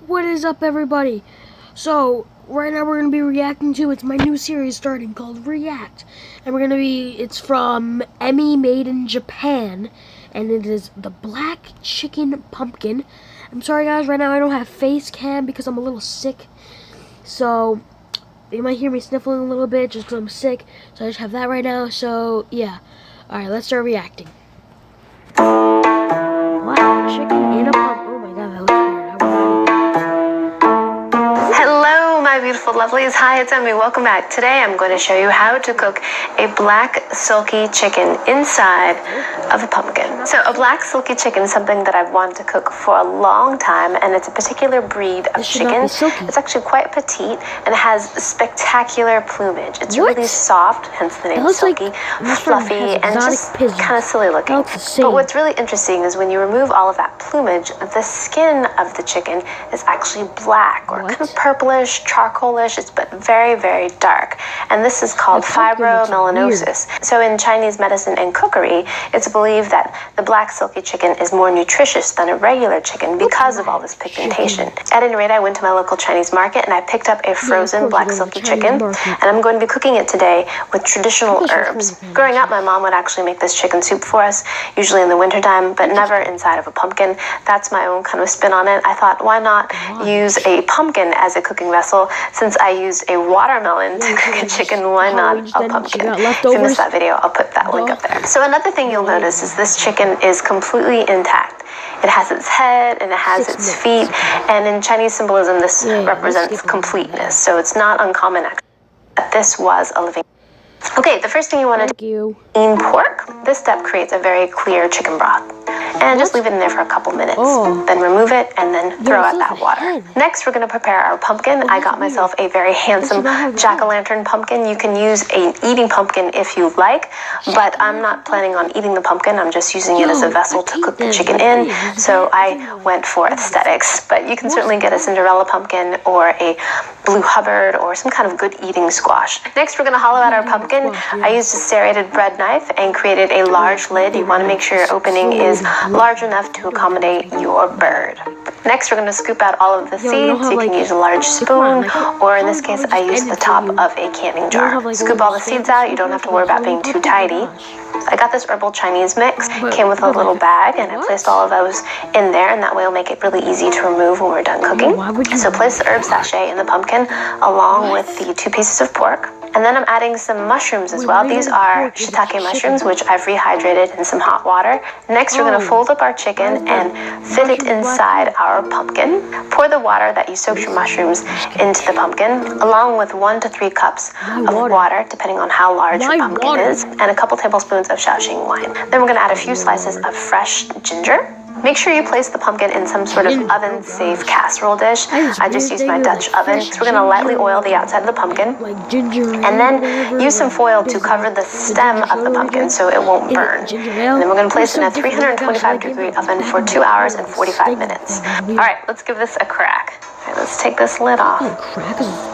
What is up, everybody? So right now we're gonna be reacting to, it's my new series starting called React, and it's from Emmy Made in Japan, and it is the black chicken pumpkin. I'm sorry guys, right now I don't have face cam because I'm a little sick, so you might hear me sniffling a little bit just because I'm sick. So I just have that right now. So yeah, all right, let's start reacting. Black chicken in a pumpkin. Oh my god, that looks weird. Hello, my beautiful lovelies. Hi, it's Emmy. Welcome back. Today I'm going to show you how to cook a black silky chicken inside of a pumpkin. So a black silky chicken is something that I've wanted to cook for a long time, and it's a particular breed of chicken. It's actually quite petite and it has spectacular plumage. It's really soft, hence the name silky, fluffy, and just kind of silly looking. But what's really interesting is when you remove all of that plumage, the skin of the chicken is actually black or kind of purplish, charcoalish. It's but very, very dark. And this is called fibromelanosis. So in Chinese medicine and cookery, it's believed that the black silky chicken is more nutritious than a regular chicken because of all this pigmentation. At any rate, I went to my local Chinese market and I picked up a frozen black silky chicken, and I'm going to be cooking it today with traditional herbs. Growing up, my mom would actually make this chicken soup for us, usually in the wintertime, but never inside of a pumpkin. That's my own kind of spin on it. I thought, why not use a pumpkin as a cooking vessel? Since I used a watermelon to cook a chicken, why not a pumpkin? If you missed that video, I'll put that link up there. So another thing you'll notice is this chicken is completely intact. It has its head and it has its feet, and in Chinese symbolism this represents completeness, so it's not uncommon actually that this was a living. Okay, the first thing you want to do is clean pork. This step creates a very clear chicken broth. And just leave it in there for a couple minutes. Then remove it and then throw out that water. Next, we're going to prepare our pumpkin. I got myself a very handsome jack-o'-lantern pumpkin. You can use an eating pumpkin if you like, but I'm not planning on eating the pumpkin. I'm just using it as a vessel to cook the chicken in, so I went for aesthetics. But you can certainly get a Cinderella pumpkin or a Blue Hubbard or some kind of good eating squash. Next, we're going to hollow out our pumpkin. I used a serrated bread knife and created a large lid. You want to make sure your opening is large enough to accommodate your bird. Next, we're going to scoop out all of the seeds. You can use a large spoon, or in this case, I used the top of a canning jar. Scoop all the seeds out. You don't have to worry about being too tidy. I got this herbal Chinese mix. It came with a little bag, and I placed all of those in there, and that way it'll make it really easy to remove when we're done cooking. So place the herb sachet in the pumpkin along with the 2 pieces of pork. And then I'm adding some mushrooms as well. These are shiitake mushrooms, which I've rehydrated in some hot water. Next, we're going to fold up our chicken and fit it inside our pumpkin. Pour the water that you soaked your mushrooms into the pumpkin, along with 1 to 3 cups of water, depending on how large your pumpkin is, and a couple tablespoons of Shaoxing wine. Then we're going to add a few slices of fresh ginger. Make sure you place the pumpkin in some sort of oven-safe casserole dish. I just used my Dutch oven. So we're going to lightly oil the outside of the pumpkin, and then use some foil to cover the stem of the pumpkin so it won't burn. And then we're going to place it in a 325-degree oven for 2 hours and 45 minutes. All right, let's give this a crack. All right, let's take this lid off.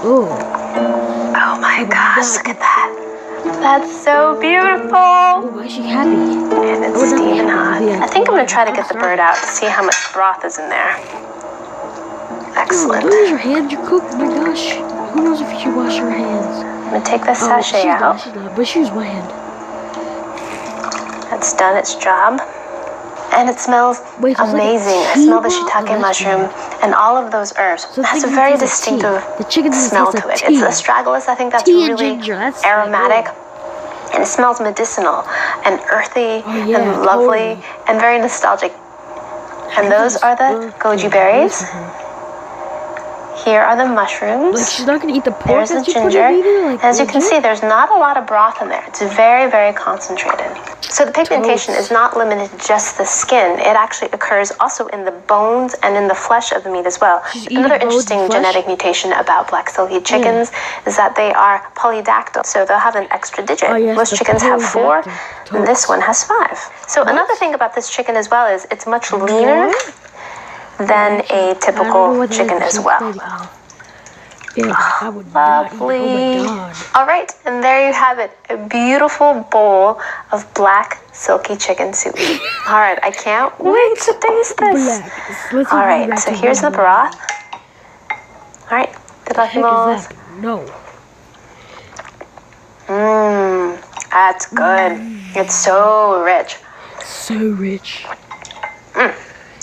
Oh my gosh, look at that. That's so beautiful. Why is she happy? And it's steaming hot. I think I'm going to try to get the bird out to see how much broth is in there. Excellent. Use your hands, you cook. Oh my gosh. Who knows if you should wash your hands? I'm going to take this sachet out. She's not, but she used my hand. That's done its job. And it smells amazing. I smell the shiitake mushroom and all of those herbs. It has a very distinctive smell to it. It's astragalus. I think that's really aromatic. And it smells medicinal and earthy and lovely and very nostalgic. And those are the goji berries. Here are the mushrooms. Like, she's not going to eat the pork. There's the ginger. As you can see, there's not a lot of broth in there. It's very, very concentrated. So the pigmentation is not limited to just the skin. It actually occurs also in the bones and in the flesh of the meat as well. Another interesting genetic mutation about black silky chickens is that they are polydactyl. So they'll have an extra digit. Most chickens have 4, and this one has 5. So another thing about this chicken as well is it's much leaner than a typical chicken as well. Lovely. All right, and there you have it, a beautiful bowl of black silky chicken soup. All right, I can't wait to taste this. All right, so here's the broth. Alright, the What the Lucky heck Balls. is that? No. That's good. It's so rich. So rich.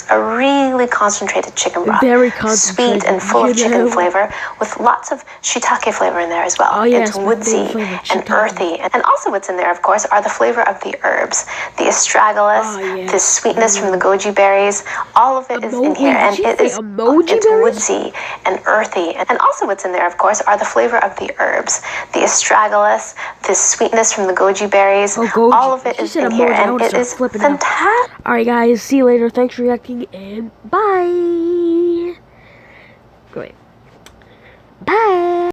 A really concentrated chicken broth. Very concentrated. Sweet and full of chicken know. flavor with lots of shiitake flavor in there as well. Oh, yes, it's my woodsy favorite flavor, and shiitake. earthy. And also what's in there, of course, are the flavor of the herbs. The astragalus, Oh, yes. the sweetness from the goji berries. All of it is in here. And it's woodsy and earthy. And also what's in there, of course, are the flavor of the herbs. The astragalus, the sweetness from the goji berries. Oh, goji. All of it is in here. And it is fantastic. Alright, guys. See you later. Thanks for reacting. And bye. Great. Bye.